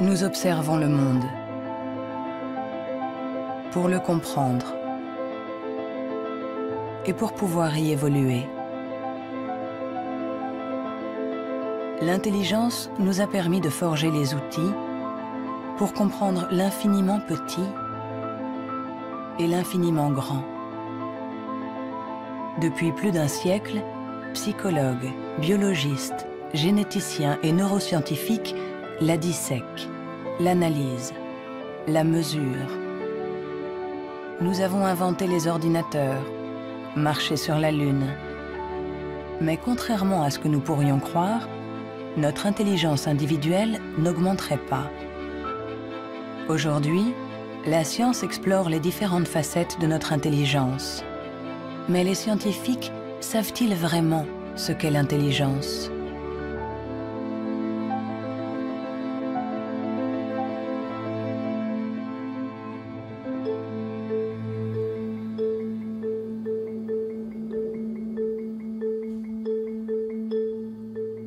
Nous observons le monde pour le comprendre et pour pouvoir y évoluer. L'intelligence nous a permis de forger les outils pour comprendre l'infiniment petit et l'infiniment grand. Depuis plus d'un siècle, psychologues, biologistes, généticiens et neuroscientifiques la dissèquent, l'analysent, la mesurent. Nous avons inventé les ordinateurs, marché sur la Lune. Mais contrairement à ce que nous pourrions croire, notre intelligence individuelle n'augmenterait pas. Aujourd'hui, la science explore les différentes facettes de notre intelligence. Mais les scientifiques savent-ils vraiment ce qu'est l'intelligence ?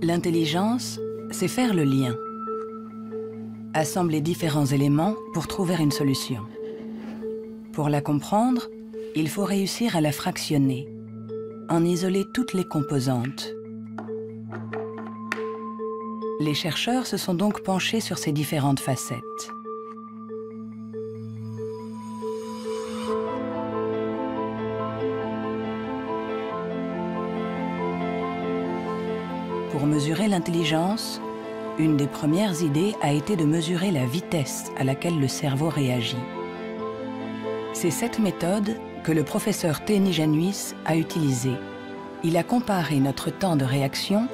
L'intelligence, c'est faire le lien. Assembler différents éléments pour trouver une solution. Pour la comprendre, il faut réussir à la fractionner, en isoler toutes les composantes. Les chercheurs se sont donc penchés sur ces différentes facettes. Pour mesurer l'intelligence, une des premières idées a été de mesurer la vitesse à laquelle le cerveau réagit. C'est cette méthode que le professeur Teni Januis a utilisée. Il a comparé notre temps de réaction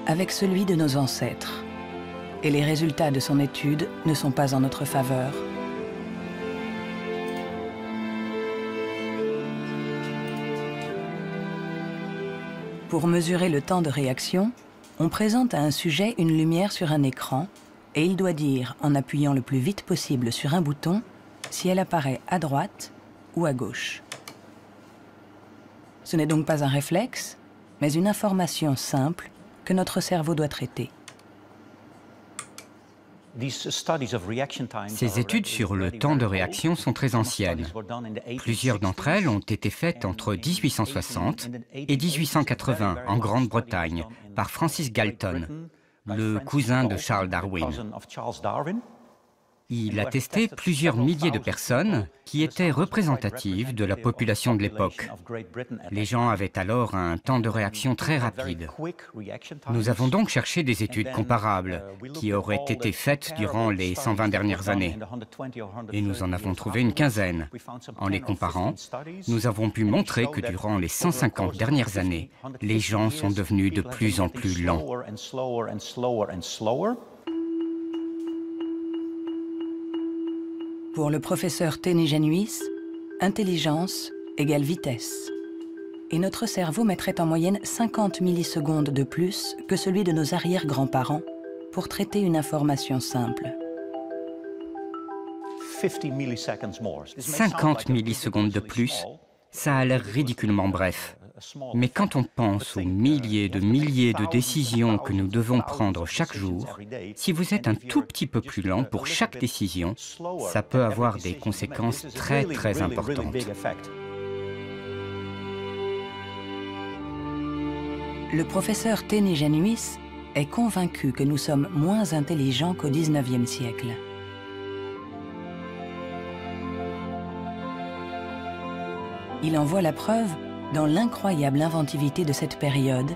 avec celui de nos ancêtres. Et les résultats de son étude ne sont pas en notre faveur. Pour mesurer le temps de réaction, on présente à un sujet une lumière sur un écran et il doit dire, en appuyant le plus vite possible sur un bouton, si elle apparaît à droite ou à gauche. Ce n'est donc pas un réflexe, mais une information simple que notre cerveau doit traiter. Ces études sur le temps de réaction sont très anciennes. Plusieurs d'entre elles ont été faites entre 1860 et 1880 en Grande-Bretagne par Francis Galton, le cousin de Charles Darwin. Il a testé plusieurs milliers de personnes qui étaient représentatives de la population de l'époque. Les gens avaient alors un temps de réaction très rapide. Nous avons donc cherché des études comparables qui auraient été faites durant les 120 dernières années. Et nous en avons trouvé une quinzaine. En les comparant, nous avons pu montrer que durant les 150 dernières années, les gens sont devenus de plus en plus lents. Pour le professeur Teni Januis, intelligence égale vitesse. Et notre cerveau mettrait en moyenne 50 millisecondes de plus que celui de nos arrière-grands-parents pour traiter une information simple. 50 millisecondes de plus, ça a l'air ridiculement bref. Mais quand on pense aux milliers de décisions que nous devons prendre chaque jour, si vous êtes un tout petit peu plus lent pour chaque décision, ça peut avoir des conséquences très importantes. Le professeur Teni Januis est convaincu que nous sommes moins intelligents qu'au XIXe siècle. Il en voit la preuve dans l'incroyable inventivité de cette période,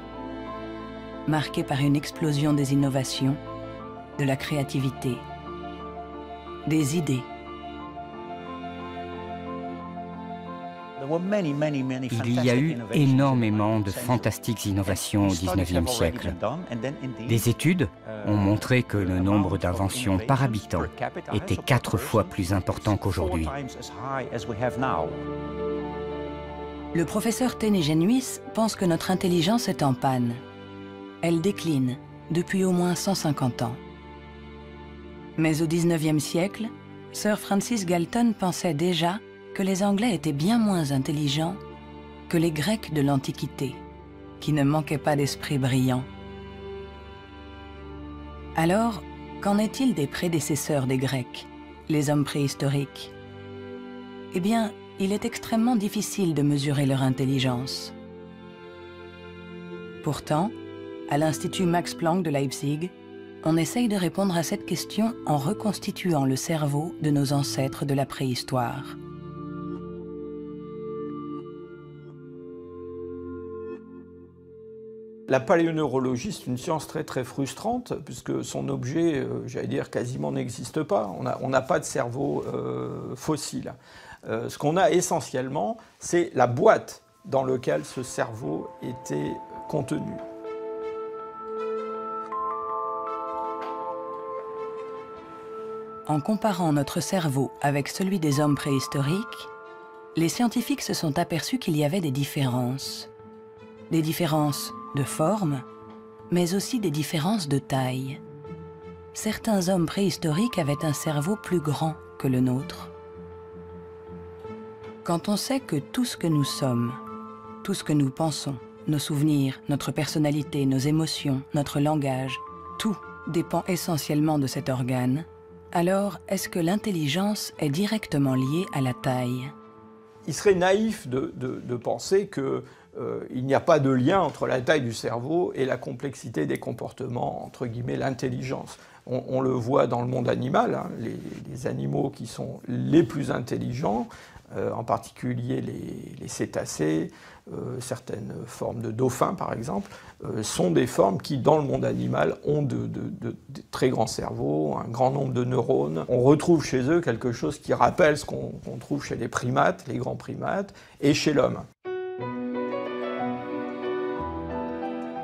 marquée par une explosion des innovations, de la créativité, des idées. Il y a eu énormément de fantastiques innovations au XIXe siècle. Des études ont montré que le nombre d'inventions par habitant était 4 fois plus important qu'aujourd'hui. Le professeur Teni Januis pense que notre intelligence est en panne. Elle décline depuis au moins 150 ans. Mais au XIXe siècle, Sir Francis Galton pensait déjà que les Anglais étaient bien moins intelligents que les Grecs de l'Antiquité, qui ne manquaient pas d'esprit brillant. Alors, Qu'en est-il des prédécesseurs des Grecs, les hommes préhistoriques? Eh bien, il est extrêmement difficile de mesurer leur intelligence. Pourtant, à l'Institut Max Planck de Leipzig, on essaye de répondre à cette question en reconstituant le cerveau de nos ancêtres de la préhistoire. La paléoneurologie, c'est une science très frustrante, puisque son objet, j'allais dire, quasiment n'existe pas. On n'a pas de cerveau fossile. Ce qu'on a essentiellement, c'est la boîte dans laquelle ce cerveau était contenu. En comparant notre cerveau avec celui des hommes préhistoriques, les scientifiques se sont aperçus qu'il y avait des différences. Des différences de forme, mais aussi des différences de taille. Certains hommes préhistoriques avaient un cerveau plus grand que le nôtre. Quand on sait que tout ce que nous sommes, tout ce que nous pensons, nos souvenirs, notre personnalité, nos émotions, notre langage, tout dépend essentiellement de cet organe, alors est-ce que l'intelligence est directement liée à la taille? Il serait naïf de penser qu'il n'y a pas de lien entre la taille du cerveau et la complexité des comportements, entre guillemets, l'intelligence. On le voit dans le monde animal, hein, les animaux qui sont les plus intelligents, en particulier les cétacés, certaines formes de dauphins par exemple, sont des formes qui dans le monde animal ont de très grands cerveaux, un grand nombre de neurones. On retrouve chez eux quelque chose qui rappelle ce qu'on trouve chez les primates, les grands primates, et chez l'homme.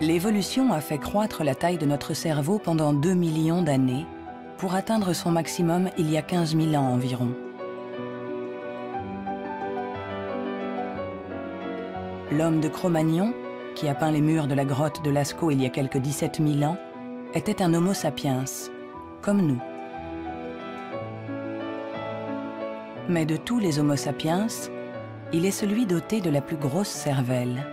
L'évolution a fait croître la taille de notre cerveau pendant 2 millions d'années, pour atteindre son maximum il y a 15 000 ans environ. L'homme de Cro-Magnon, qui a peint les murs de la grotte de Lascaux il y a quelques 17 000 ans, était un Homo sapiens, comme nous. Mais de tous les Homo sapiens, il est celui doté de la plus grosse cervelle.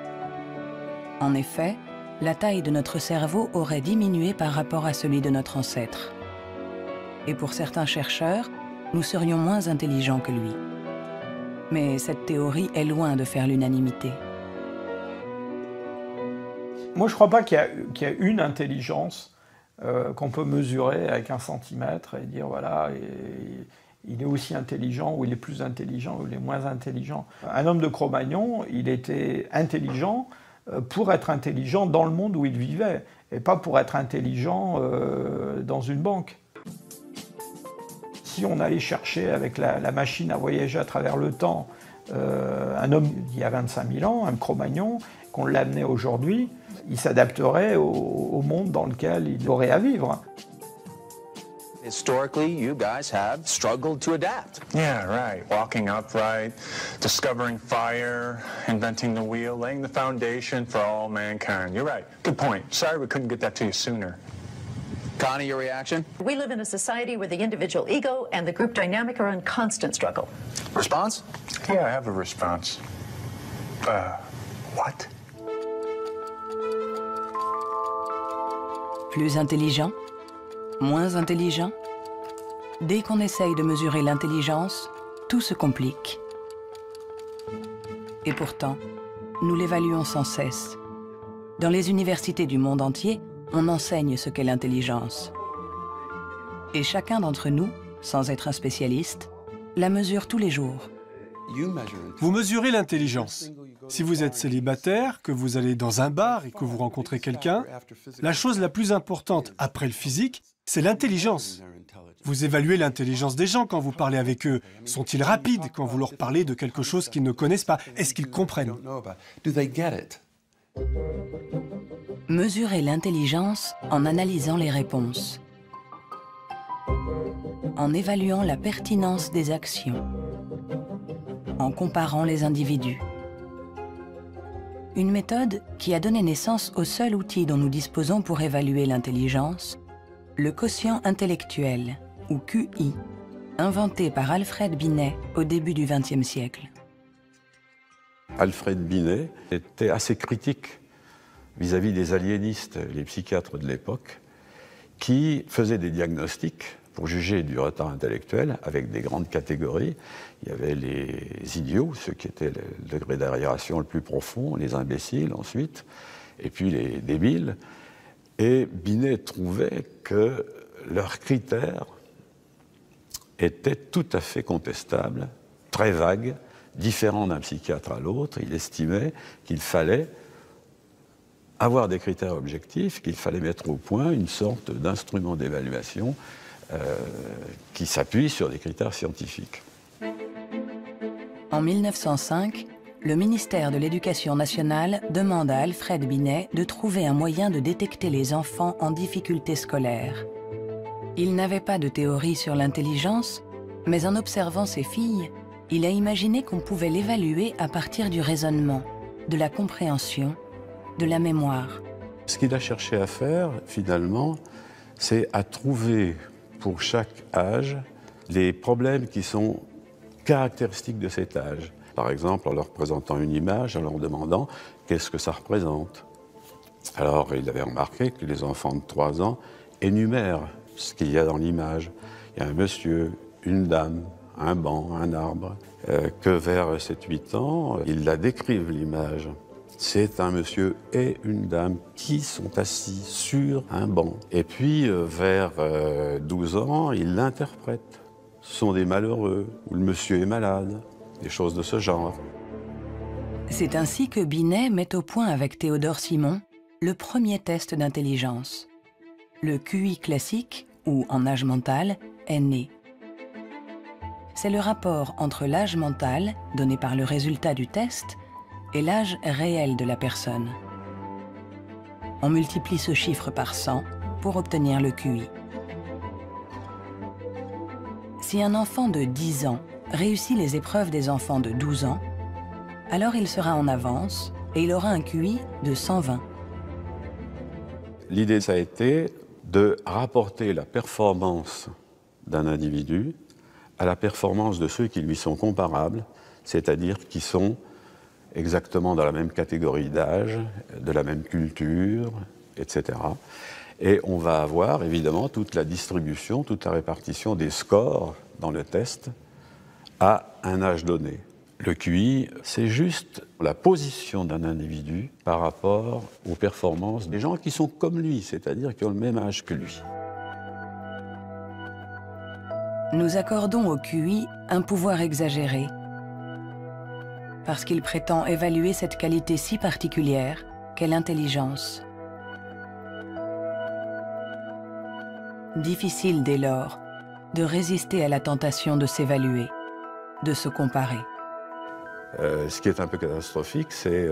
En effet, la taille de notre cerveau aurait diminué par rapport à celui de notre ancêtre. Et pour certains chercheurs, nous serions moins intelligents que lui. Mais cette théorie est loin de faire l'unanimité. Moi, je ne crois pas qu'il y a une intelligence qu'on peut mesurer avec 1 centimètre et dire, voilà, il est aussi intelligent, ou il est plus intelligent, ou il est moins intelligent. Un homme de Cro-Magnon, il était intelligent pour être intelligent dans le monde où il vivait, et pas pour être intelligent dans une banque. Si on allait chercher avec la machine à voyager à travers le temps un homme d'il y a 25 000 ans, un Cro-Magnon, qu'on l'amenait aujourd'hui, il s'adapterait au monde dans lequel il aurait à vivre. Historically, you guys have struggled to adapt. Yeah, right. Walking upright, discovering fire, inventing the wheel, laying the foundation for all mankind. You're right. Good point. Sorry we couldn't get that to you sooner. Connie, your reaction? We live in a society where the individual ego and the group dynamic are in constant struggle. Response? Yeah, I have a response. What? Plus intelligent? Moins intelligent? Dès qu'on essaye de mesurer l'intelligence, tout se complique. Et pourtant, nous l'évaluons sans cesse. Dans les universités du monde entier, on enseigne ce qu'est l'intelligence. Et chacun d'entre nous, sans être un spécialiste, la mesure tous les jours. Vous mesurez l'intelligence. Si vous êtes célibataire, que vous allez dans un bar et que vous rencontrez quelqu'un, la chose la plus importante après le physique, c'est l'intelligence. Vous évaluez l'intelligence des gens quand vous parlez avec eux. Sont-ils rapides quand vous leur parlez de quelque chose qu'ils ne connaissent pas? Est-ce qu'ils comprennent? Mesurer l'intelligence en analysant les réponses, en évaluant la pertinence des actions, en comparant les individus. Une méthode qui a donné naissance au seul outil dont nous disposons pour évaluer l'intelligence, le quotient intellectuel, ou QI, inventé par Alfred Binet au début du XXe siècle. Alfred Binet était assez critique vis-à-vis des aliénistes, les psychiatres de l'époque. qui faisait des diagnostics pour juger du retard intellectuel avec des grandes catégories. Il y avait les idiots, ceux qui étaient le degré d'arriération le plus profond, les imbéciles ensuite, et puis les débiles. Et Binet trouvait que leurs critères étaient tout à fait contestables, très vagues, différents d'un psychiatre à l'autre. Il estimait qu'il fallait avoir des critères objectifs, qu'il fallait mettre au point une sorte d'instrument d'évaluation qui s'appuie sur des critères scientifiques. En 1905, le ministère de l'Éducation nationale demande à Alfred Binet de trouver un moyen de détecter les enfants en difficulté scolaire. Il n'avait pas de théorie sur l'intelligence, mais en observant ses filles, il a imaginé qu'on pouvait l'évaluer à partir du raisonnement, de la compréhension, de la mémoire. Ce qu'il a cherché à faire, finalement, c'est à trouver pour chaque âge les problèmes qui sont caractéristiques de cet âge. Par exemple, en leur présentant une image, en leur demandant qu'est-ce que ça représente. Alors, il avait remarqué que les enfants de 3 ans énumèrent ce qu'il y a dans l'image. Il y a un monsieur, une dame, un banc, un arbre. Que vers 7-8 ans, ils la décrivent, l'image. C'est un monsieur et une dame qui sont assis sur un banc. Et puis, vers 12 ans, ils l'interprètent. Ce sont des malheureux, ou le monsieur est malade, des choses de ce genre. C'est ainsi que Binet met au point avec Théodore Simon le premier test d'intelligence. Le QI classique, ou en âge mental, est né. C'est le rapport entre l'âge mental, donné par le résultat du test, et l'âge réel de la personne. On multiplie ce chiffre par 100 pour obtenir le QI. Si un enfant de 10 ans réussit les épreuves des enfants de 12 ans, alors il sera en avance et il aura un QI de 120. L'idée, ça a été de rapporter la performance d'un individu à la performance de ceux qui lui sont comparables, c'est-à-dire qui sont exactement dans la même catégorie d'âge, de la même culture, etc. Et on va avoir évidemment toute la distribution, toute la répartition des scores dans le test à un âge donné. Le QI, c'est juste la position d'un individu par rapport aux performances des gens qui sont comme lui, c'est-à-dire qui ont le même âge que lui. Nous accordons au QI un pouvoir exagéré, parce qu'il prétend évaluer cette qualité si particulière qu'est l'intelligence. Difficile dès lors de résister à la tentation de s'évaluer, de se comparer. Ce qui est un peu catastrophique, c'est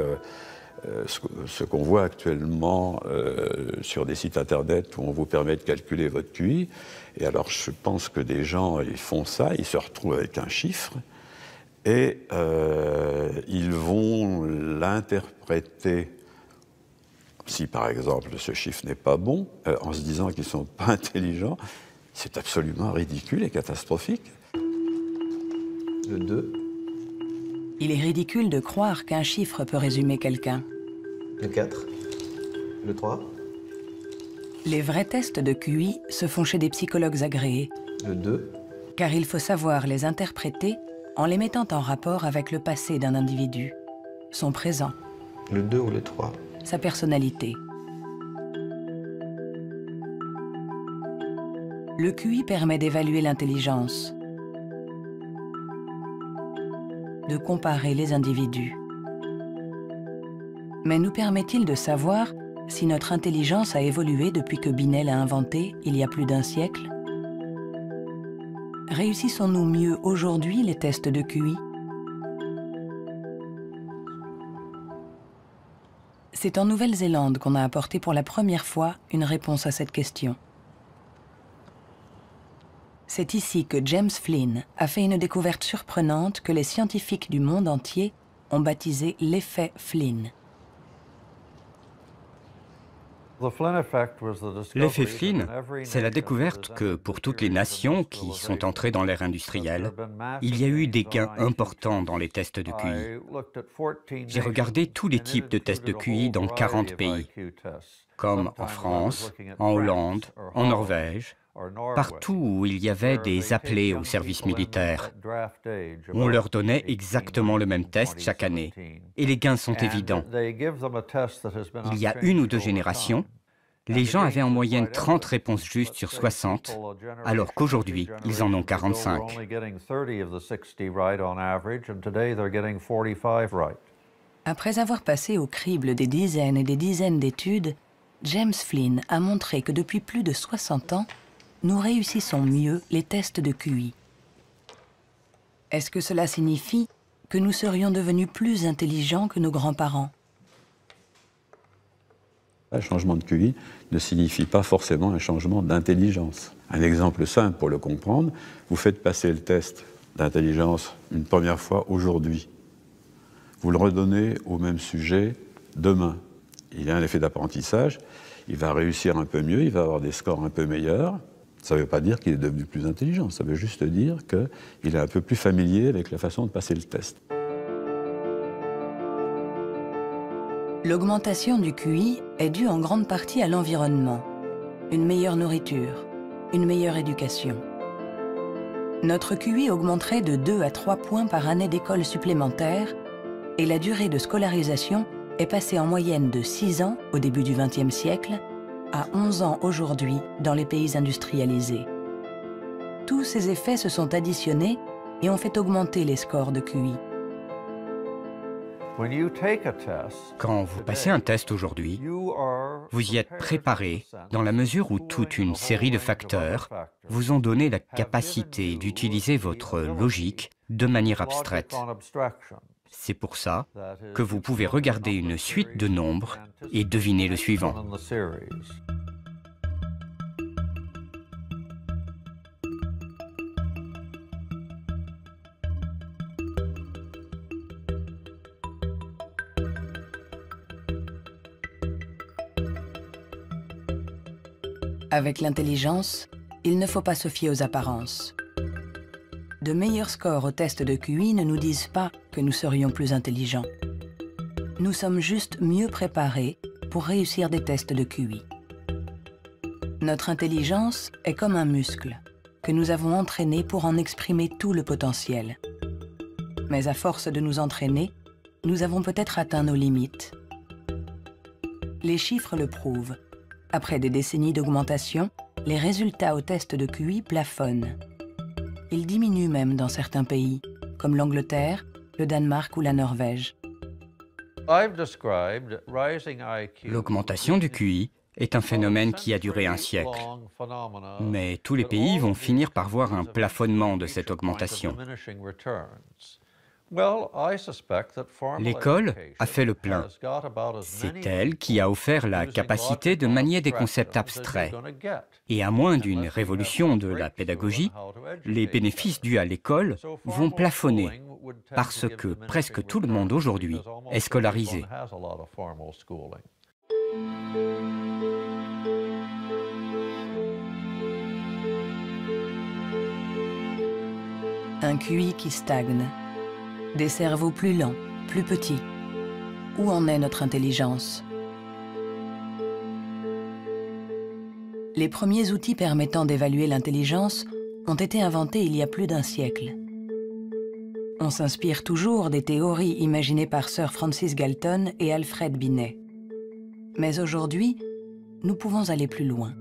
ce qu'on voit actuellement sur des sites internet où on vous permet de calculer votre QI. Et alors je pense que des gens, ils font ça, ils se retrouvent avec un chiffre, et ils vont l'interpréter, si par exemple ce chiffre n'est pas bon, en se disant qu'ils ne sont pas intelligents. C'est absolument ridicule et catastrophique. Le 2. Il est ridicule de croire qu'un chiffre peut résumer quelqu'un. Le 4. Le 3. Les vrais tests de QI se font chez des psychologues agréés. Le 2. Car il faut savoir les interpréter en les mettant en rapport avec le passé d'un individu, son présent. Le 2 ou le 3. Sa personnalité. Le QI permet d'évaluer l'intelligence, de comparer les individus. Mais nous permet-il de savoir si notre intelligence a évolué depuis que Binet l'a inventé il y a plus d'un siècle? Réussissons-nous mieux aujourd'hui les tests de QI? C'est en Nouvelle-Zélande qu'on a apporté pour la première fois une réponse à cette question. C'est ici que James Flynn a fait une découverte surprenante que les scientifiques du monde entier ont baptisé l'effet Flynn. L'effet Flynn, c'est la découverte que pour toutes les nations qui sont entrées dans l'ère industrielle, il y a eu des gains importants dans les tests de QI. J'ai regardé tous les types de tests de QI dans 40 pays. comme en France, en Hollande, en Norvège, partout où il y avait des appelés au service militaire. On leur donnait exactement le même test chaque année, et les gains sont évidents. Il y a 1 ou 2 générations, les gens avaient en moyenne 30 réponses justes sur 60, alors qu'aujourd'hui, ils en ont 45. Après avoir passé au crible des dizaines et des dizaines d'études, James Flynn a montré que depuis plus de 60 ans, nous réussissons mieux les tests de QI. Est-ce que cela signifie que nous serions devenus plus intelligents que nos grands-parents? Un changement de QI ne signifie pas forcément un changement d'intelligence. Un exemple simple pour le comprendre, vous faites passer le test d'intelligence une première fois aujourd'hui. Vous le redonnez au même sujet demain. Il y a un effet d'apprentissage, il va réussir un peu mieux, il va avoir des scores un peu meilleurs. Ça ne veut pas dire qu'il est devenu plus intelligent, ça veut juste dire qu'il est un peu plus familier avec la façon de passer le test. L'augmentation du QI est due en grande partie à l'environnement. Une meilleure nourriture, une meilleure éducation. Notre QI augmenterait de 2 à 3 points par année d'école supplémentaire et la durée de scolarisation est passée en moyenne de 6 ans au début du XXe siècle à 11 ans aujourd'hui dans les pays industrialisés. Tous ces effets se sont additionnés et ont fait augmenter les scores de QI. Quand vous passez un test aujourd'hui, vous y êtes préparé dans la mesure où toute une série de facteurs vous ont donné la capacité d'utiliser votre logique de manière abstraite. C'est pour ça que vous pouvez regarder une suite de nombres et deviner le suivant. Avec l'intelligence, il ne faut pas se fier aux apparences. De meilleurs scores au test de QI ne nous disent pas que nous serions plus intelligents. Nous sommes juste mieux préparés pour réussir des tests de QI. Notre intelligence est comme un muscle que nous avons entraîné pour en exprimer tout le potentiel. Mais à force de nous entraîner, nous avons peut-être atteint nos limites. Les chiffres le prouvent. Après des décennies d'augmentation, les résultats au test de QI plafonnent. Ils diminuent même dans certains pays, comme l'Angleterre, le Danemark ou la Norvège. L'augmentation du QI est un phénomène qui a duré un siècle. Mais tous les pays vont finir par voir un plafonnement de cette augmentation. L'école a fait le plein. C'est elle qui a offert la capacité de manier des concepts abstraits. Et à moins d'une révolution de la pédagogie, les bénéfices dus à l'école vont plafonner parce que presque tout le monde aujourd'hui est scolarisé. Un QI qui stagne. Des cerveaux plus lents, plus petits. Où en est notre intelligence? Les premiers outils permettant d'évaluer l'intelligence ont été inventés il y a plus d'1 siècle. On s'inspire toujours des théories imaginées par Sir Francis Galton et Alfred Binet. Mais aujourd'hui, nous pouvons aller plus loin.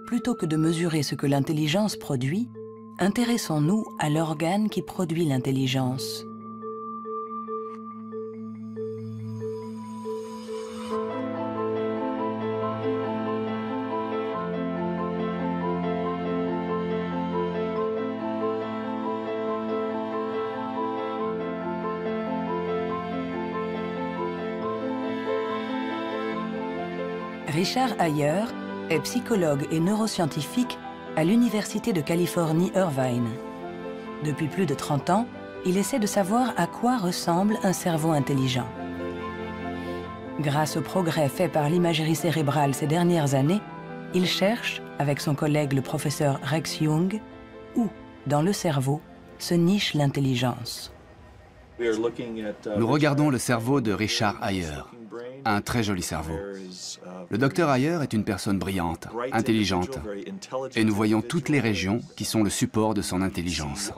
Plutôt que de mesurer ce que l'intelligence produit, intéressons-nous à l'organe qui produit l'intelligence. Richard Ayer est psychologue et neuroscientifique à l'Université de Californie, Irvine. Depuis plus de 30 ans, il essaie de savoir à quoi ressemble un cerveau intelligent. Grâce aux progrès faits par l'imagerie cérébrale ces dernières années, il cherche, avec son collègue le professeur Rex Jung, où, dans le cerveau, se niche l'intelligence. Nous regardons le cerveau de Richard Ayer, un très joli cerveau. Le docteur Ayer est une personne brillante, intelligente, et nous voyons toutes les régions qui sont le support de son intelligence.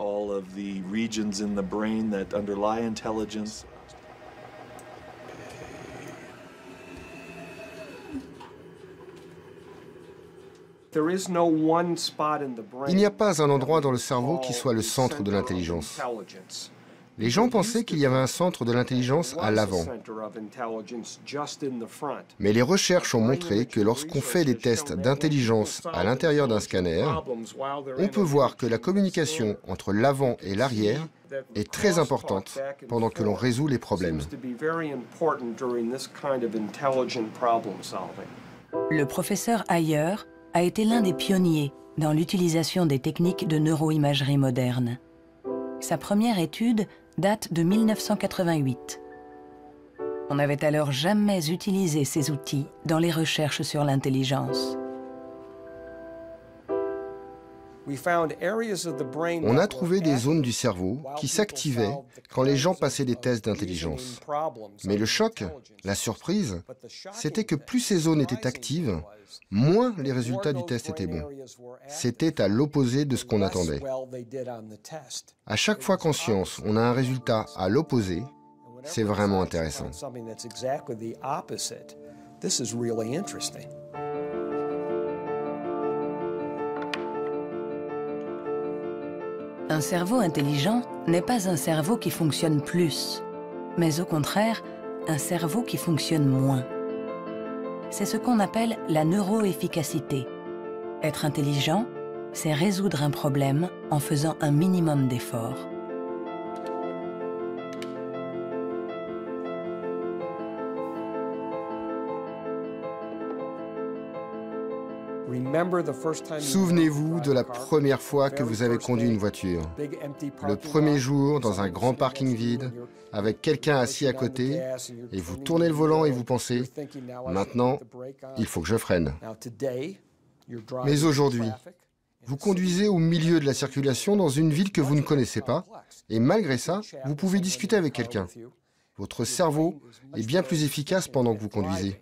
Il n'y a pas un endroit dans le cerveau qui soit le centre de l'intelligence. Les gens pensaient qu'il y avait un centre de l'intelligence à l'avant. Mais les recherches ont montré que lorsqu'on fait des tests d'intelligence à l'intérieur d'un scanner, on peut voir que la communication entre l'avant et l'arrière est très importante pendant que l'on résout les problèmes. Le professeur Ayer a été l'un des pionniers dans l'utilisation des techniques de neuroimagerie moderne. Sa première étude date de 1988. On n'avait alors jamais utilisé ces outils dans les recherches sur l'intelligence. On a trouvé des zones du cerveau qui s'activaient quand les gens passaient des tests d'intelligence. Mais le choc, la surprise, c'était que plus ces zones étaient actives, moins les résultats du test étaient bons. C'était à l'opposé de ce qu'on attendait. À chaque fois qu'en science, on a un résultat à l'opposé, c'est vraiment intéressant. Un cerveau intelligent n'est pas un cerveau qui fonctionne plus, mais au contraire, un cerveau qui fonctionne moins. C'est ce qu'on appelle la neuroefficacité. Être intelligent, c'est résoudre un problème en faisant un minimum d'efforts. Souvenez-vous de la première fois que vous avez conduit une voiture. Le premier jour, dans un grand parking vide, avec quelqu'un assis à côté, et vous tournez le volant et vous pensez « Maintenant, il faut que je freine ». Mais aujourd'hui, vous conduisez au milieu de la circulation dans une ville que vous ne connaissez pas, et malgré ça, vous pouvez discuter avec quelqu'un. Votre cerveau est bien plus efficace pendant que vous conduisez.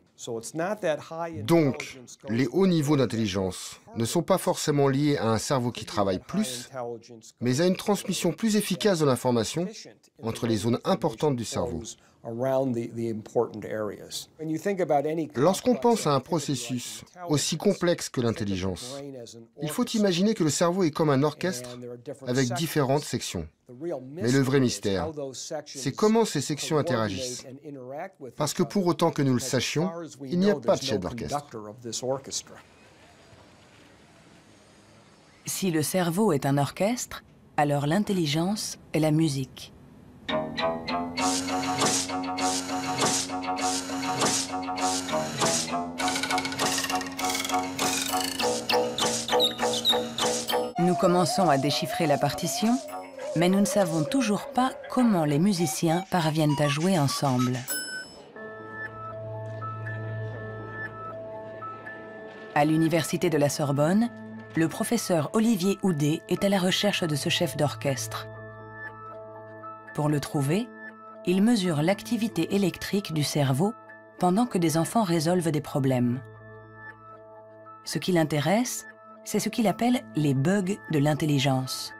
Donc, les hauts niveaux d'intelligence ne sont pas forcément liés à un cerveau qui travaille plus, mais à une transmission plus efficace de l'information entre les zones importantes du cerveau. Lorsqu'on pense à un processus aussi complexe que l'intelligence, il faut imaginer que le cerveau est comme un orchestre avec différentes sections. Mais le vrai mystère, c'est comment ces sections interagissent. Parce que pour autant que nous le sachions, il n'y a pas de chef d'orchestre. Si le cerveau est un orchestre, alors l'intelligence est la musique. Nous commençons à déchiffrer la partition, mais nous ne savons toujours pas comment les musiciens parviennent à jouer ensemble. À l'université de la Sorbonne, le professeur Olivier Houdet est à la recherche de ce chef d'orchestre. Pour le trouver, il mesure l'activité électrique du cerveau pendant que des enfants résolvent des problèmes. Ce qui l'intéresse, c'est ce qu'il appelle les bugs de l'intelligence.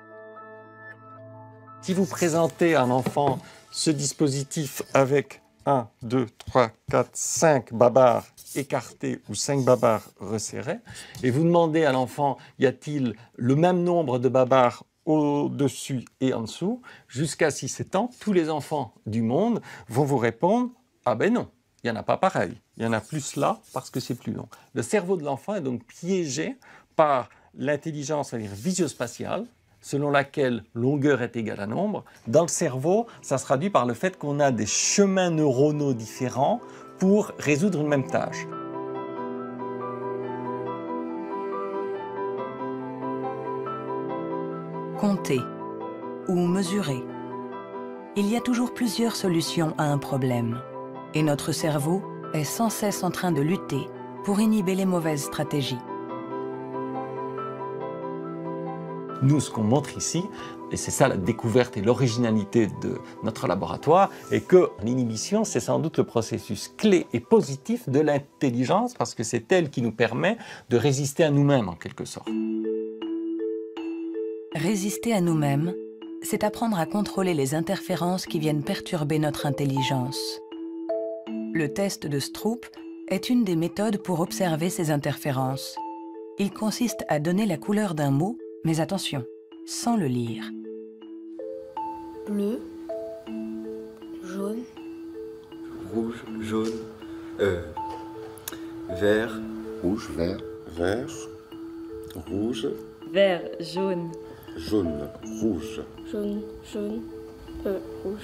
Si vous présentez à un enfant ce dispositif avec 1, 2, 3, 4, 5 babards écartés ou 5 babards resserrés, et vous demandez à l'enfant, y a-t-il le même nombre de babards au-dessus et en dessous, jusqu'à 6-7 ans, tous les enfants du monde vont vous répondre « Ah ben non, il n'y en a pas pareil, il y en a plus là parce que c'est plus long ». Le cerveau de l'enfant est donc piégé par l'intelligence, c'est-à-dire visio-spatiale, selon laquelle longueur est égale à nombre. Dans le cerveau, ça se traduit par le fait qu'on a des chemins neuronaux différents pour résoudre une même tâche. Compter ou mesurer. Il y a toujours plusieurs solutions à un problème. Et notre cerveau est sans cesse en train de lutter pour inhiber les mauvaises stratégies. Nous, ce qu'on montre ici, et c'est ça la découverte et l'originalité de notre laboratoire, est que l'inhibition, c'est sans doute le processus clé et positif de l'intelligence, parce que c'est elle qui nous permet de résister à nous-mêmes, en quelque sorte. Résister à nous-mêmes, c'est apprendre à contrôler les interférences qui viennent perturber notre intelligence. Le test de Stroop est une des méthodes pour observer ces interférences. Il consiste à donner la couleur d'un mot, mais attention, sans le lire. Bleu, jaune, rouge, jaune, vert, rouge, vert, vert, rouge, vert, jaune, jaune, rouge, jaune, jaune, rouge,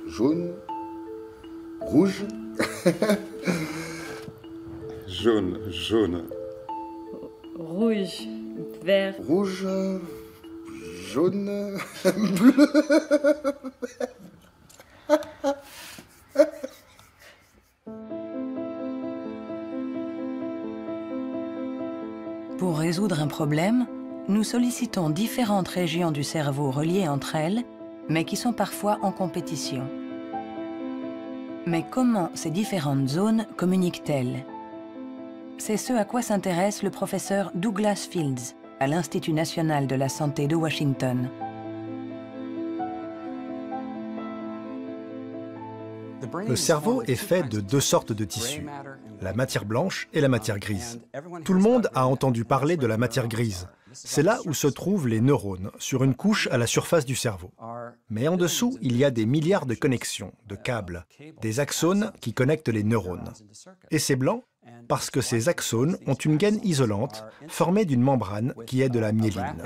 jaune, rouge, jaune, jaune, rouge, vert, rouge, jaune, bleu. Pour résoudre un problème, nous sollicitons différentes régions du cerveau reliées entre elles, mais qui sont parfois en compétition. Mais comment ces différentes zones communiquent-elles? C'est ce à quoi s'intéresse le professeur Douglas Fields à l'Institut national de la santé de Washington. Le cerveau est fait de deux sortes de tissus, la matière blanche et la matière grise. Tout le monde a entendu parler de la matière grise. C'est là où se trouvent les neurones, sur une couche à la surface du cerveau. Mais en dessous, il y a des milliards de connexions, de câbles, des axones qui connectent les neurones. Et c'est blanc parce que ces axones ont une gaine isolante formée d'une membrane qui est de la myéline.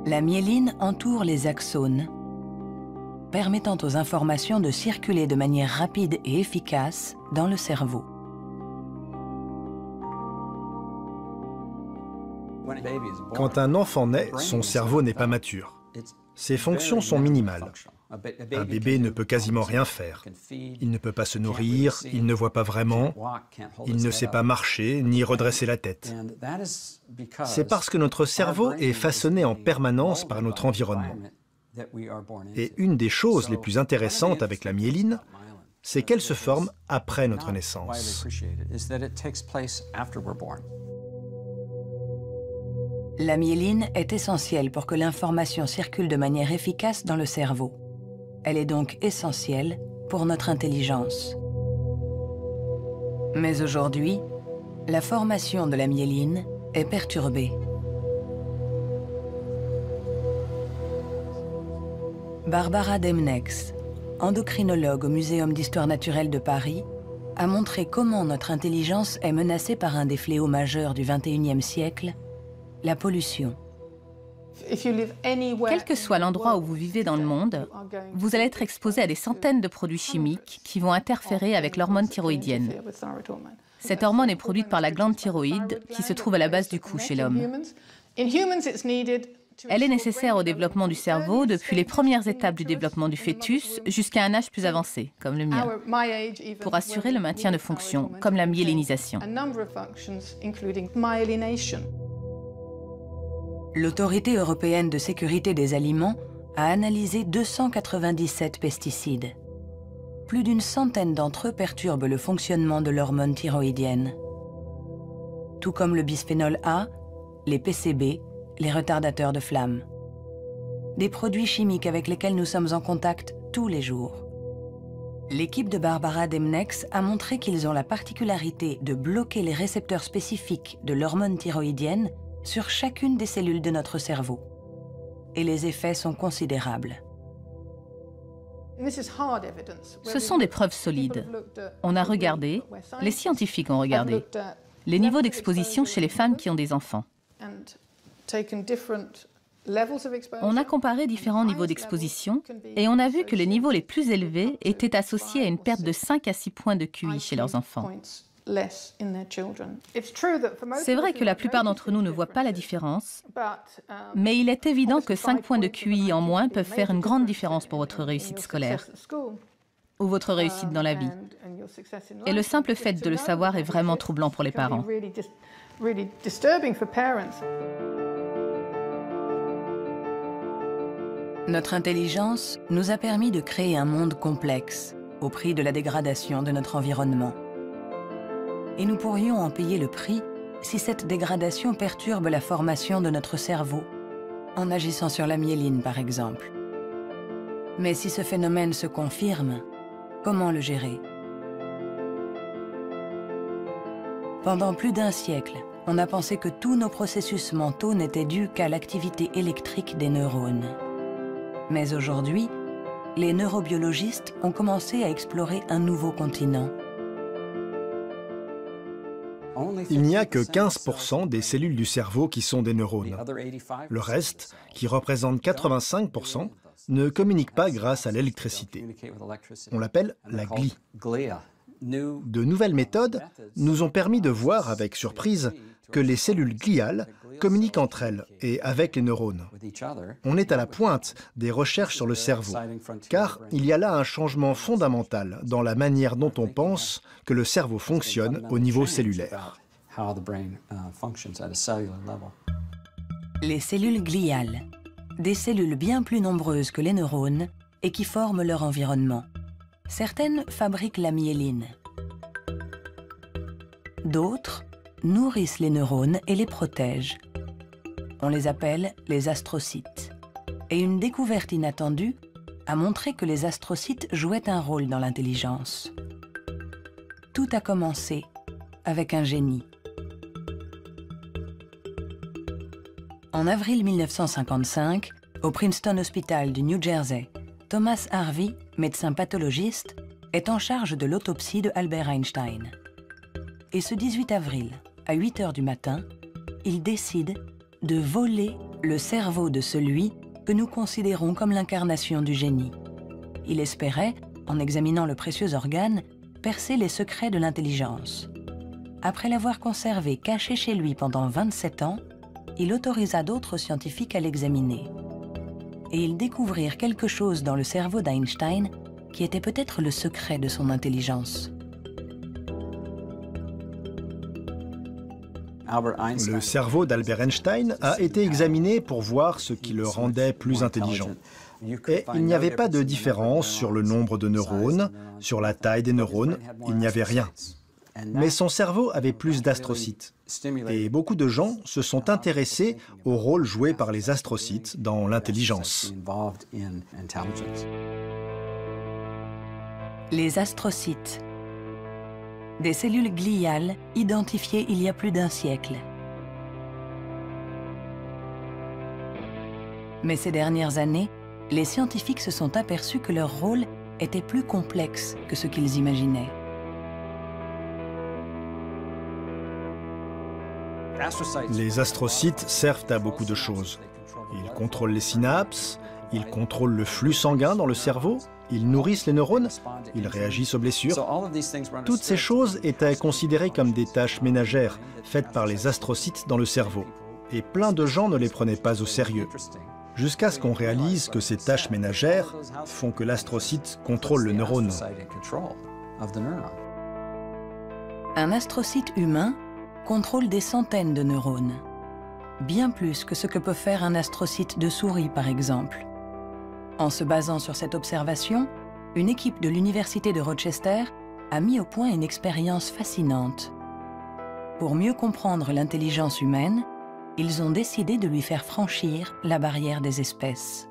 La myéline entoure les axones, permettant aux informations de circuler de manière rapide et efficace dans le cerveau. Quand un enfant naît, son cerveau n'est pas mature. Ses fonctions sont minimales. Un bébé ne peut quasiment rien faire. Il ne peut pas se nourrir, il ne voit pas vraiment, il ne sait pas marcher ni redresser la tête. C'est parce que notre cerveau est façonné en permanence par notre environnement. Et une des choses les plus intéressantes avec la myéline, c'est qu'elle se forme après notre naissance. La myéline est essentielle pour que l'information circule de manière efficace dans le cerveau. Elle est donc essentielle pour notre intelligence. Mais aujourd'hui, la formation de la myéline est perturbée. Barbara Demnex, endocrinologue au Muséum d'histoire naturelle de Paris, a montré comment notre intelligence est menacée par un des fléaux majeurs du XXIe siècle, la pollution. Quel que soit l'endroit où vous vivez dans le monde, vous allez être exposé à des centaines de produits chimiques qui vont interférer avec l'hormone thyroïdienne. Cette hormone est produite par la glande thyroïde qui se trouve à la base du cou chez l'homme. Elle est nécessaire au développement du cerveau depuis les premières étapes du développement du fœtus jusqu'à un âge plus avancé, comme le mien, pour assurer le maintien de fonctions, comme la myélinisation. L'Autorité européenne de sécurité des aliments a analysé 297 pesticides. Plus d'une centaine d'entre eux perturbent le fonctionnement de l'hormone thyroïdienne. Tout comme le bisphénol A, les PCB, les retardateurs de flamme. Des produits chimiques avec lesquels nous sommes en contact tous les jours. L'équipe de Barbara Demnex a montré qu'ils ont la particularité de bloquer les récepteurs spécifiques de l'hormone thyroïdienne sur chacune des cellules de notre cerveau. Et les effets sont considérables. Ce sont des preuves solides. On a regardé, les scientifiques ont regardé, les niveaux d'exposition chez les femmes qui ont des enfants. On a comparé différents niveaux d'exposition et on a vu que les niveaux les plus élevés étaient associés à une perte de 5 à 6 points de QI chez leurs enfants. C'est vrai que la plupart d'entre nous ne voient pas la différence, mais il est évident que 5 points de QI en moins peuvent faire une grande différence pour votre réussite scolaire. ou votre réussite dans la vie. Et le simple fait de le savoir est vraiment troublant pour les parents. Notre intelligence nous a permis de créer un monde complexe, au prix de la dégradation de notre environnement. Et nous pourrions en payer le prix si cette dégradation perturbe la formation de notre cerveau, en agissant sur la myéline par exemple. Mais si ce phénomène se confirme, comment le gérer? Pendant plus d'1 siècle, on a pensé que tous nos processus mentaux n'étaient dus qu'à l'activité électrique des neurones. Mais aujourd'hui, les neurobiologistes ont commencé à explorer un nouveau continent. Il n'y a que 15% des cellules du cerveau qui sont des neurones. Le reste, qui représente 85%, ne communique pas grâce à l'électricité. On l'appelle la glie. De nouvelles méthodes nous ont permis de voir avec surprise que les cellules gliales communiquent entre elles et avec les neurones. On est à la pointe des recherches sur le cerveau, car il y a là un changement fondamental dans la manière dont on pense que le cerveau fonctionne au niveau cellulaire. Les cellules gliales, des cellules bien plus nombreuses que les neurones et qui forment leur environnement. Certaines fabriquent la myéline. D'autres nourrissent les neurones et les protègent. On les appelle les astrocytes. Et une découverte inattendue a montré que les astrocytes jouaient un rôle dans l'intelligence. Tout a commencé avec un génie. En avril 1955, au Princeton Hospital du New Jersey, Thomas Harvey, médecin pathologiste, est en charge de l'autopsie de Albert Einstein. Et ce 18 avril, à 8 h du matin, il décide de voler le cerveau de celui que nous considérons comme l'incarnation du génie. Il espérait, en examinant le précieux organe, percer les secrets de l'intelligence. Après l'avoir conservé caché chez lui pendant 27 ans, il autorisa d'autres scientifiques à l'examiner. Et ils découvrirent quelque chose dans le cerveau d'Einstein qui était peut-être le secret de son intelligence. Le cerveau d'Albert Einstein a été examiné pour voir ce qui le rendait plus intelligent. Et il n'y avait pas de différence sur le nombre de neurones, sur la taille des neurones, il n'y avait rien. Mais son cerveau avait plus d'astrocytes. Et beaucoup de gens se sont intéressés au rôle joué par les astrocytes dans l'intelligence. Les astrocytes. Des cellules gliales identifiées il y a plus d'1 siècle. Mais ces dernières années, les scientifiques se sont aperçus que leur rôle était plus complexe que ce qu'ils imaginaient. Les astrocytes servent à beaucoup de choses. Ils contrôlent les synapses, ils contrôlent le flux sanguin dans le cerveau, ils nourrissent les neurones, ils réagissent aux blessures. Toutes ces choses étaient considérées comme des tâches ménagères faites par les astrocytes dans le cerveau. Et plein de gens ne les prenaient pas au sérieux. Jusqu'à ce qu'on réalise que ces tâches ménagères font que l'astrocyte contrôle le neurone. Un astrocyte humain contrôle des centaines de neurones. Bien plus que ce que peut faire un astrocyte de souris, par exemple. En se basant sur cette observation, une équipe de l'Université de Rochester a mis au point une expérience fascinante. Pour mieux comprendre l'intelligence humaine, ils ont décidé de lui faire franchir la barrière des espèces.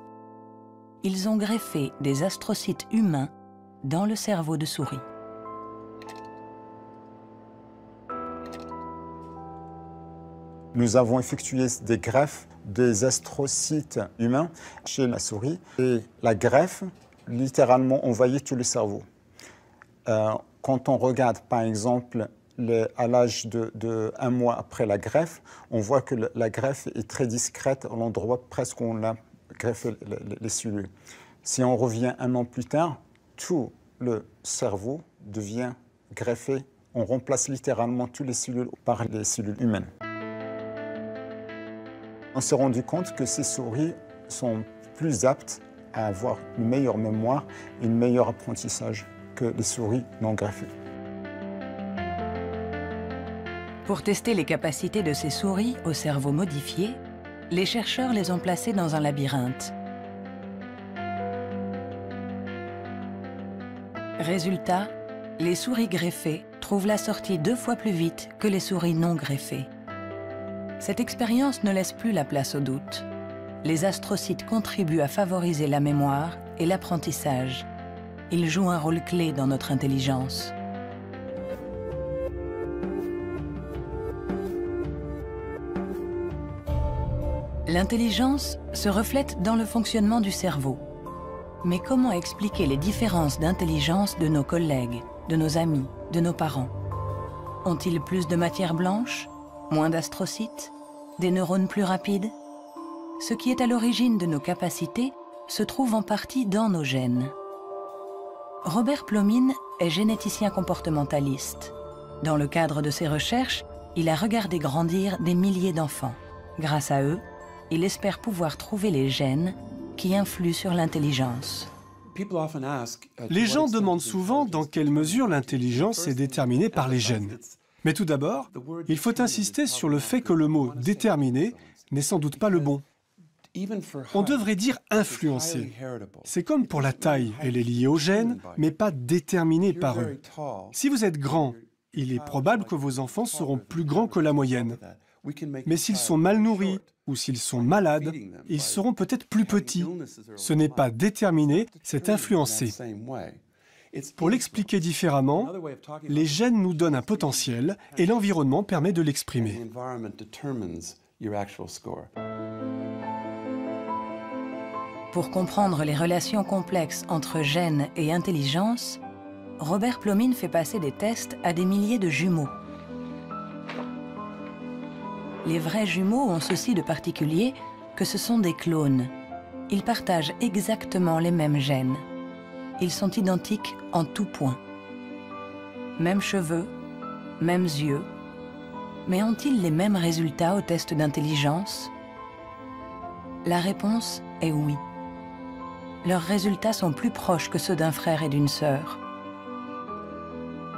Ils ont greffé des astrocytes humains dans le cerveau de souris. Nous avons effectué des greffes des astrocytes humains chez la souris. Et la greffe, littéralement, envahit tout le cerveau. Quand on regarde, par exemple, à l'âge de 1 mois après la greffe, on voit que la greffe est très discrète à l'endroit presque où on a greffé les cellules. Si on revient 1 an plus tard, tout le cerveau devient greffé. On remplace littéralement toutes les cellules par les cellules humaines. On s'est rendu compte que ces souris sont plus aptes à avoir une meilleure mémoire et un meilleur apprentissage que les souris non greffées. Pour tester les capacités de ces souris au cerveau modifié, les chercheurs les ont placées dans un labyrinthe. Résultat, les souris greffées trouvent la sortie 2 fois plus vite que les souris non greffées. Cette expérience ne laisse plus la place au doute. Les astrocytes contribuent à favoriser la mémoire et l'apprentissage. Ils jouent un rôle clé dans notre intelligence. L'intelligence se reflète dans le fonctionnement du cerveau. Mais comment expliquer les différences d'intelligence de nos collègues, de nos amis, de nos parents? Ont-ils plus de matière blanche, moins d'astrocytes, des neurones plus rapides? Ce qui est à l'origine de nos capacités se trouve en partie dans nos gènes. Robert Plomine est généticien comportementaliste. Dans le cadre de ses recherches, il a regardé grandir des milliers d'enfants. Grâce à eux, il espère pouvoir trouver les gènes qui influent sur l'intelligence. Les gens demandent souvent dans quelle mesure l'intelligence est déterminée par les gènes. Mais tout d'abord, il faut insister sur le fait que le mot « déterminer » n'est sans doute pas le bon. On devrait dire « influencer ». C'est comme pour la taille, elle est liée aux gènes, mais pas déterminée par eux. Si vous êtes grand, il est probable que vos enfants seront plus grands que la moyenne. Mais s'ils sont mal nourris ou s'ils sont malades, ils seront peut-être plus petits. Ce n'est pas déterminé, c'est influencé. Pour l'expliquer différemment, les gènes nous donnent un potentiel et l'environnement permet de l'exprimer. Pour comprendre les relations complexes entre gènes et intelligence, Robert Plomine fait passer des tests à des milliers de jumeaux. Les vrais jumeaux ont ceci de particulier que ce sont des clones. Ils partagent exactement les mêmes gènes. Ils sont identiques en tout point. Mêmes cheveux, mêmes yeux. Mais ont-ils les mêmes résultats au test d'intelligence? La réponse est oui. Leurs résultats sont plus proches que ceux d'un frère et d'une sœur.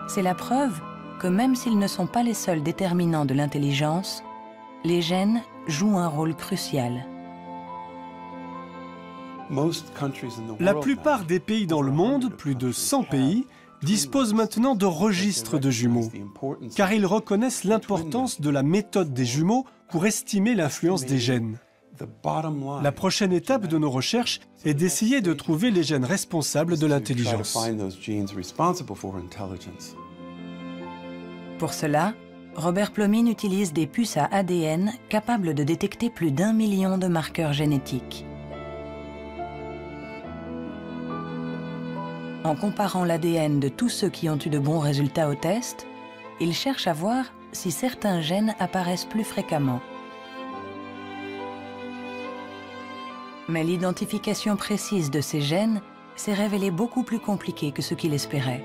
C'est la preuve que même s'ils ne sont pas les seuls déterminants de l'intelligence, les gènes jouent un rôle crucial. La plupart des pays dans le monde, plus de 100 pays, disposent maintenant de registres de jumeaux, car ils reconnaissent l'importance de la méthode des jumeaux pour estimer l'influence des gènes. La prochaine étape de nos recherches est d'essayer de trouver les gènes responsables de l'intelligence. Pour cela, Robert Plomine utilise des puces à ADN capables de détecter plus d'1 million de marqueurs génétiques. En comparant l'ADN de tous ceux qui ont eu de bons résultats au test, il cherche à voir si certains gènes apparaissent plus fréquemment. Mais l'identification précise de ces gènes s'est révélée beaucoup plus compliquée que ce qu'il espérait.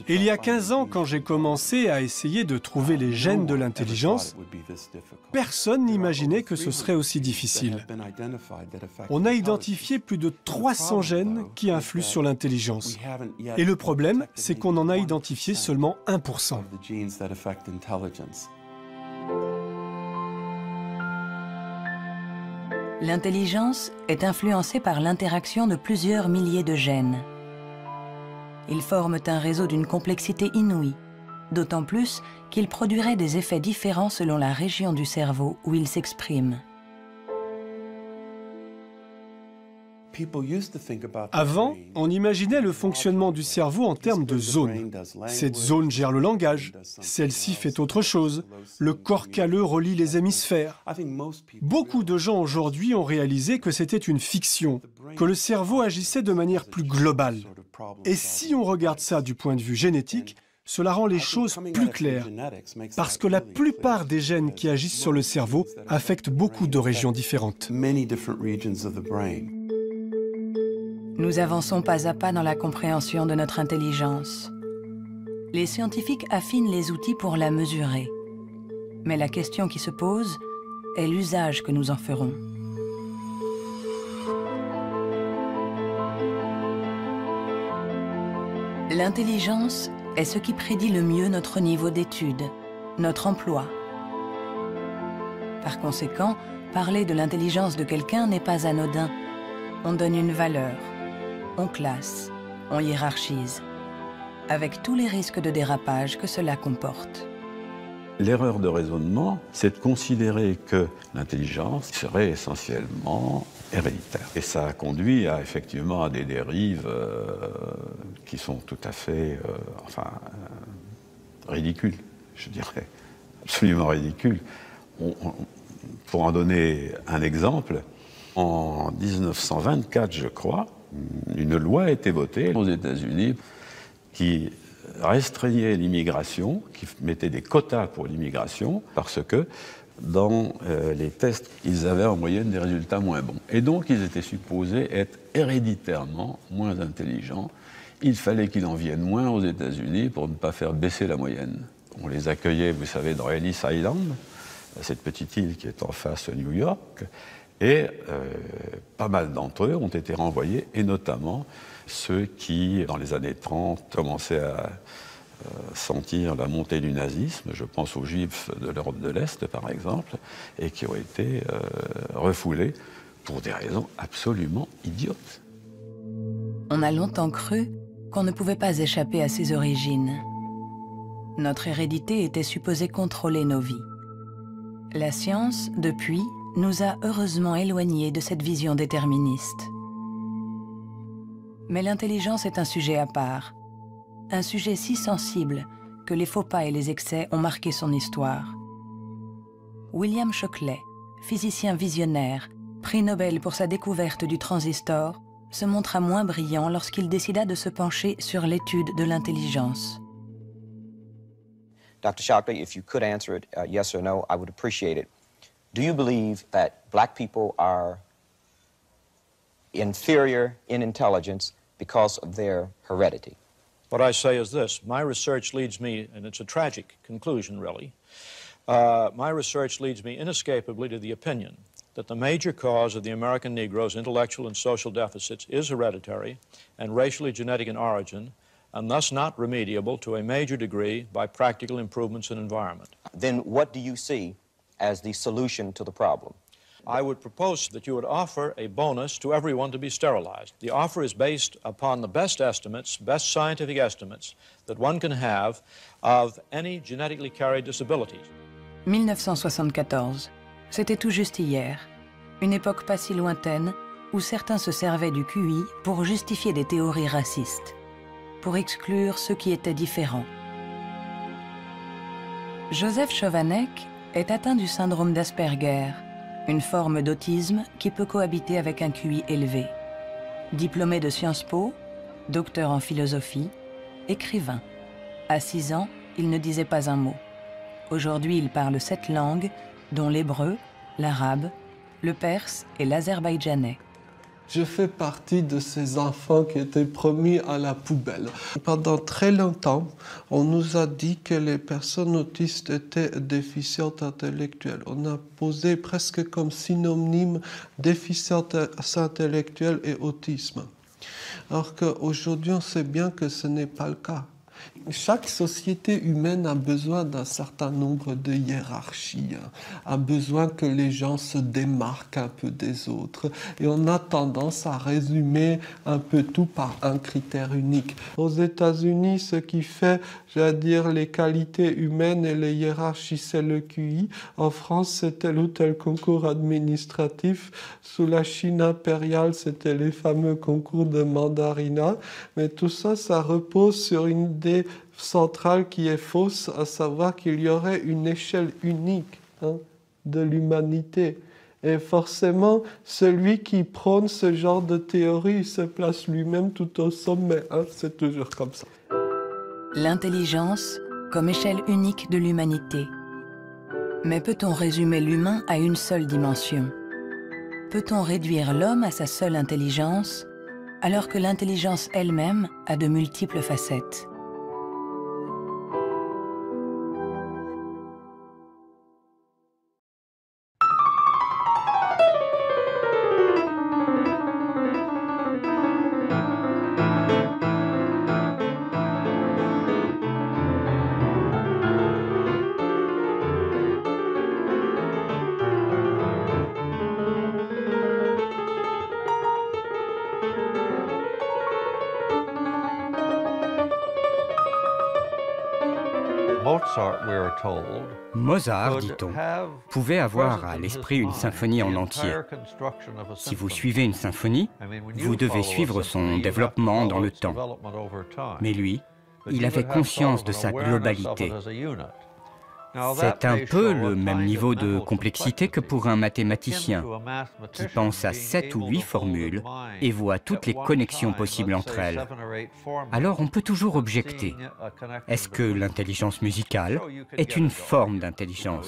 Il y a 15 ans, quand j'ai commencé à essayer de trouver les gènes de l'intelligence, personne n'imaginait que ce serait aussi difficile. On a identifié plus de 300 gènes qui influent sur l'intelligence. Et le problème, c'est qu'on en a identifié seulement 1%. L'intelligence est influencée par l'interaction de plusieurs milliers de gènes. Ils forment un réseau d'une complexité inouïe, d'autant plus qu'ils produiraient des effets différents selon la région du cerveau où ils s'expriment. Avant, on imaginait le fonctionnement du cerveau en termes de zones. Cette zone gère le langage, celle-ci fait autre chose. Le corps calleux relie les hémisphères. Beaucoup de gens aujourd'hui ont réalisé que c'était une fiction, que le cerveau agissait de manière plus globale. Et si on regarde ça du point de vue génétique, cela rend les choses plus claires, parce que la plupart des gènes qui agissent sur le cerveau affectent beaucoup de régions différentes. Nous avançons pas à pas dans la compréhension de notre intelligence. Les scientifiques affinent les outils pour la mesurer. Mais la question qui se pose est l'usage que nous en ferons. L'intelligence est ce qui prédit le mieux notre niveau d'études, notre emploi. Par conséquent, parler de l'intelligence de quelqu'un n'est pas anodin. On donne une valeur, on classe, on hiérarchise, avec tous les risques de dérapage que cela comporte. L'erreur de raisonnement, c'est de considérer que l'intelligence serait essentiellement héréditaire. Et ça a conduit effectivement à des dérives qui sont tout à fait ridicules, je dirais, absolument ridicules. Pour en donner un exemple, en 1924, je crois, une loi a été votée aux États-Unis qui restreignait l'immigration, qui mettait des quotas pour l'immigration, parce que dans les tests, ils avaient en moyenne des résultats moins bons. Et donc, ils étaient supposés être héréditairement moins intelligents. Il fallait qu'il en vienne moins aux États-Unis pour ne pas faire baisser la moyenne. On les accueillait, vous savez, dans Ellis Island, cette petite île qui est en face de New York, et pas mal d'entre eux ont été renvoyés, et notamment ceux qui, dans les années 30, commençaient à sentir la montée du nazisme, je pense aux Juifs de l'Europe de l'Est, par exemple, et qui ont été refoulés pour des raisons absolument idiotes. On a longtemps cru qu'on ne pouvait pas échapper à ses origines. Notre hérédité était supposée contrôler nos vies. La science, depuis, nous a heureusement éloignés de cette vision déterministe. Mais l'intelligence est un sujet à part, un sujet si sensible que les faux pas et les excès ont marqué son histoire. William Shockley, physicien visionnaire, prix Nobel pour sa découverte du transistor, se montra moins brillant lorsqu'il décida de se pencher sur l'étude de l'intelligence. Dr. Shockley, if you could answer it yes or no, I would appreciate it. Do you believe that black people are inferior in intelligence because of their heredity? What I say is this. My research leads me, and it's a tragic conclusion, really, my research leads me inescapably to the opinion that the major cause of the American Negro's intellectual and social deficits is hereditary and racially genetic in origin, and thus not remediable to a major degree by practical improvements in environment. Then what do you see as the solution to the problem? I would propose that you would offer a bonus to everyone to be sterilized. The offer is based upon the best estimates, best scientific estimates that one can have of any genetically carried disabilities. 1974, c'était tout juste hier, une époque pas si lointaine où certains se servaient du QI pour justifier des théories racistes, pour exclure ceux qui étaient différents. Joseph Chovanec est atteint du syndrome d'Asperger, une forme d'autisme qui peut cohabiter avec un QI élevé. Diplômé de Sciences Po, docteur en philosophie, écrivain. À 6 ans, il ne disait pas un mot. Aujourd'hui, il parle 7 langues, dont l'hébreu, l'arabe, le perse et l'azerbaïdjanais. Je fais partie de ces enfants qui étaient promis à la poubelle. Pendant très longtemps, on nous a dit que les personnes autistes étaient déficientes intellectuelles. On a posé presque comme synonyme déficience intellectuelle et autisme. Alors qu'aujourd'hui, on sait bien que ce n'est pas le cas. Chaque société humaine a besoin d'un certain nombre de hiérarchies, a besoin que les gens se démarquent un peu des autres. Et on a tendance à résumer un peu tout par un critère unique. Aux États-Unis, ce qui fait, j'allais dire, les qualités humaines et les hiérarchies, c'est le QI. En France, c'est tel ou tel concours administratif. Sous la Chine impériale, c'était les fameux concours de mandarinat. Mais tout ça, ça repose sur une idée centrale qui est fausse, à savoir qu'il y aurait une échelle unique de l'humanité. Et forcément, celui qui prône ce genre de théorie se place lui-même tout au sommet. C'est toujours comme ça. L'intelligence comme échelle unique de l'humanité. Mais peut-on résumer l'humain à une seule dimension? Peut-on réduire l'homme à sa seule intelligence, alors que l'intelligence elle-même a de multiples facettes? Mozart, dit-on, pouvait avoir à l'esprit une symphonie en entier. Si vous suivez une symphonie, vous devez suivre son développement dans le temps. Mais lui, il avait conscience de sa globalité. C'est un peu le même niveau de complexité que pour un mathématicien qui pense à 7 ou 8 formules et voit toutes les connexions possibles entre elles. Alors on peut toujours objecter. Est-ce que l'intelligence musicale est une forme d'intelligence?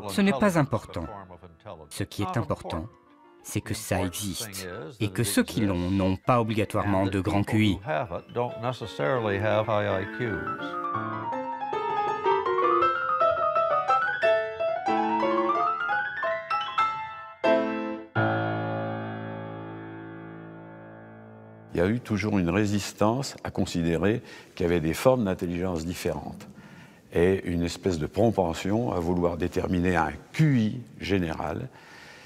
Ce n'est pas important. Ce qui est important, c'est que ça existe et que ceux qui l'ont n'ont pas obligatoirement de grand QI. Il y a eu toujours une résistance à considérer qu'il y avait des formes d'intelligence différentes et une espèce de propension à vouloir déterminer un QI général,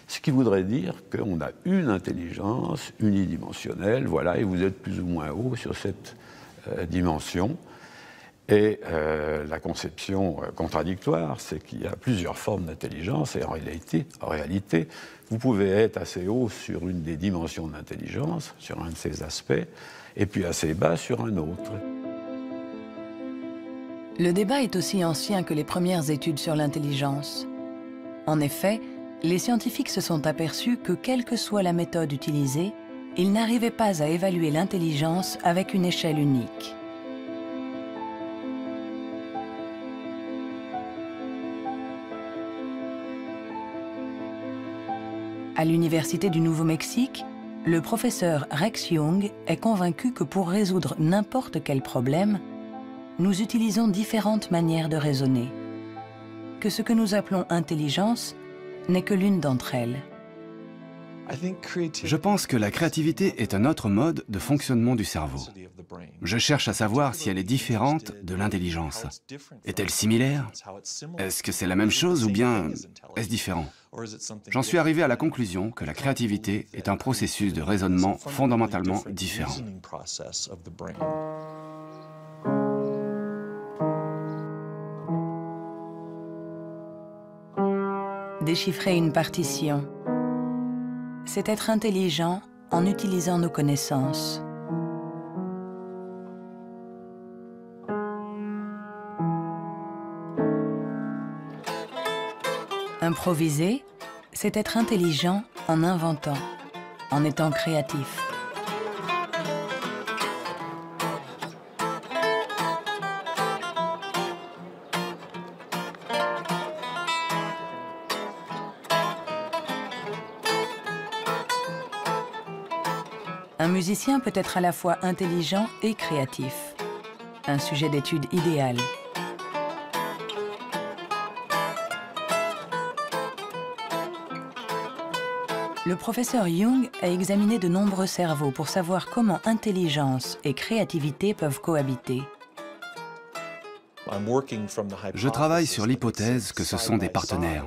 ce qui voudrait dire qu'on a une intelligence unidimensionnelle, voilà, et vous êtes plus ou moins haut sur cette dimension. Et la conception contradictoire, c'est qu'il y a plusieurs formes d'intelligence et en réalité, vous pouvez être assez haut sur une des dimensions de l'intelligence, sur un de ces aspects, et puis assez bas sur un autre. Le débat est aussi ancien que les premières études sur l'intelligence. En effet, les scientifiques se sont aperçus que quelle que soit la méthode utilisée, ils n'arrivaient pas à évaluer l'intelligence avec une échelle unique. À l'Université du Nouveau-Mexique, le professeur Rex Jung est convaincu que pour résoudre n'importe quel problème, nous utilisons différentes manières de raisonner, que ce que nous appelons intelligence n'est que l'une d'entre elles. Je pense que la créativité est un autre mode de fonctionnement du cerveau. Je cherche à savoir si elle est différente de l'intelligence. Est-elle similaire? Est-ce que c'est la même chose ou bien est-ce différent? J'en suis arrivé à la conclusion que la créativité est un processus de raisonnement fondamentalement différent. Déchiffrer une partition, c'est être intelligent en utilisant nos connaissances. Improviser, c'est être intelligent en inventant, en étant créatif. Un musicien peut être à la fois intelligent et créatif. Un sujet d'étude idéal. Le professeur Jung a examiné de nombreux cerveaux pour savoir comment intelligence et créativité peuvent cohabiter. Je travaille sur l'hypothèse que ce sont des partenaires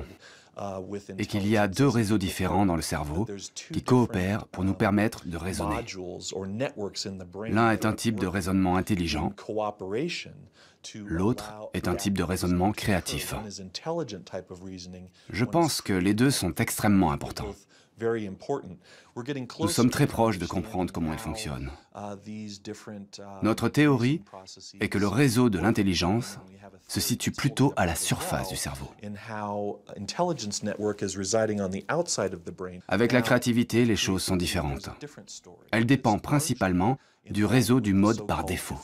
et qu'il y a deux réseaux différents dans le cerveau qui coopèrent pour nous permettre de raisonner. L'un est un type de raisonnement intelligent, l'autre est un type de raisonnement créatif. Je pense que les deux sont extrêmement importants. Nous sommes très proches de comprendre comment ils fonctionnent. Notre théorie est que le réseau de l'intelligence se situe plutôt à la surface du cerveau. Avec la créativité, les choses sont différentes. Elle dépend principalement du réseau du mode par défaut.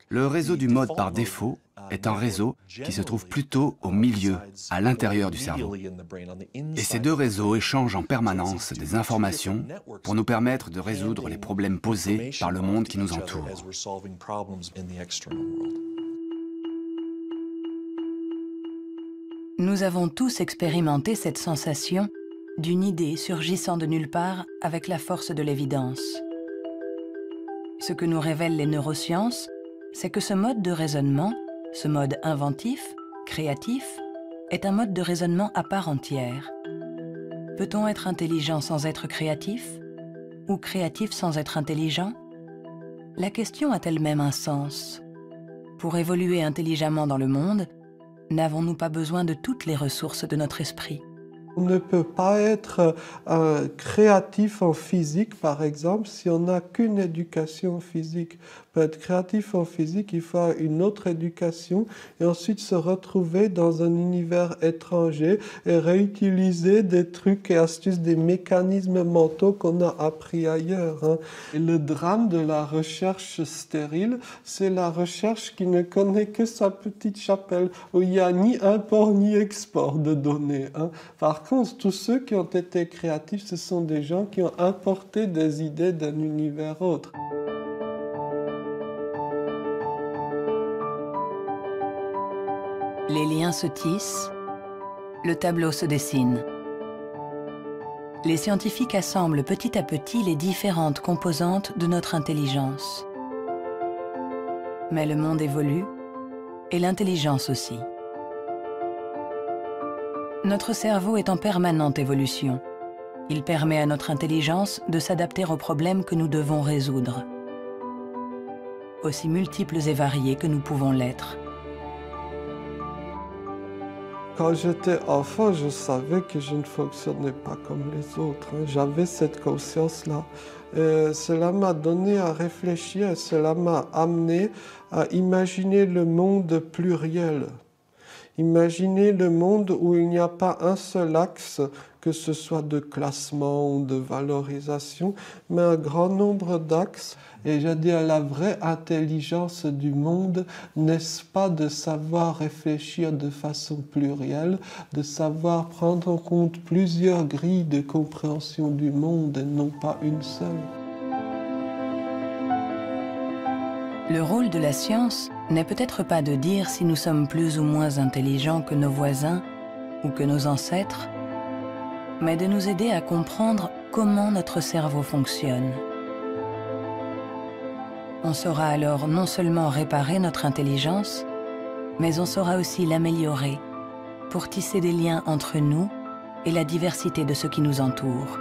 Le réseau du mode par défaut est un réseau qui se trouve plutôt au milieu, à l'intérieur du cerveau. Et ces deux réseaux échangent en permanence des informations pour nous permettre de résoudre les problèmes posés par le monde qui nous entoure. Nous avons tous expérimenté cette sensation d'une idée surgissant de nulle part avec la force de l'évidence. Ce que nous révèlent les neurosciences, c'est que ce mode de raisonnement, ce mode inventif, créatif, est un mode de raisonnement à part entière. Peut-on être intelligent sans être créatif? Ou créatif sans être intelligent? La question a elle-même un sens. Pour évoluer intelligemment dans le monde, n'avons-nous pas besoin de toutes les ressources de notre esprit ? On ne peut pas être créatif en physique, par exemple, si on n'a qu'une éducation physique. Pour être créatif en physique, il faut une autre éducation et ensuite se retrouver dans un univers étranger et réutiliser des trucs et astuces, des mécanismes mentaux qu'on a appris ailleurs. Hein. Et le drame de la recherche stérile, c'est la recherche qui ne connaît que sa petite chapelle, où il n'y a ni import ni export de données. Hein. Par contre, tous ceux qui ont été créatifs, ce sont des gens qui ont importé des idées d'un univers autre. Les liens se tissent, le tableau se dessine. Les scientifiques assemblent petit à petit les différentes composantes de notre intelligence. Mais le monde évolue, et l'intelligence aussi. Notre cerveau est en permanente évolution. Il permet à notre intelligence de s'adapter aux problèmes que nous devons résoudre, aussi multiples et variés que nous pouvons l'être. Quand j'étais enfant, je savais que je ne fonctionnais pas comme les autres. Hein. J'avais cette conscience-là. Cela m'a donné à réfléchir, cela m'a amené à imaginer le monde pluriel. Imaginer le monde où il n'y a pas un seul axe, que ce soit de classement ou de valorisation, mais un grand nombre d'axes. Et je dis, la vraie intelligence du monde, n'est-ce pas de savoir réfléchir de façon plurielle, de savoir prendre en compte plusieurs grilles de compréhension du monde et non pas une seule. Le rôle de la science n'est peut-être pas de dire si nous sommes plus ou moins intelligents que nos voisins ou que nos ancêtres, mais de nous aider à comprendre comment notre cerveau fonctionne. On saura alors non seulement réparer notre intelligence, mais on saura aussi l'améliorer pour tisser des liens entre nous et la diversité de ce qui nous entoure.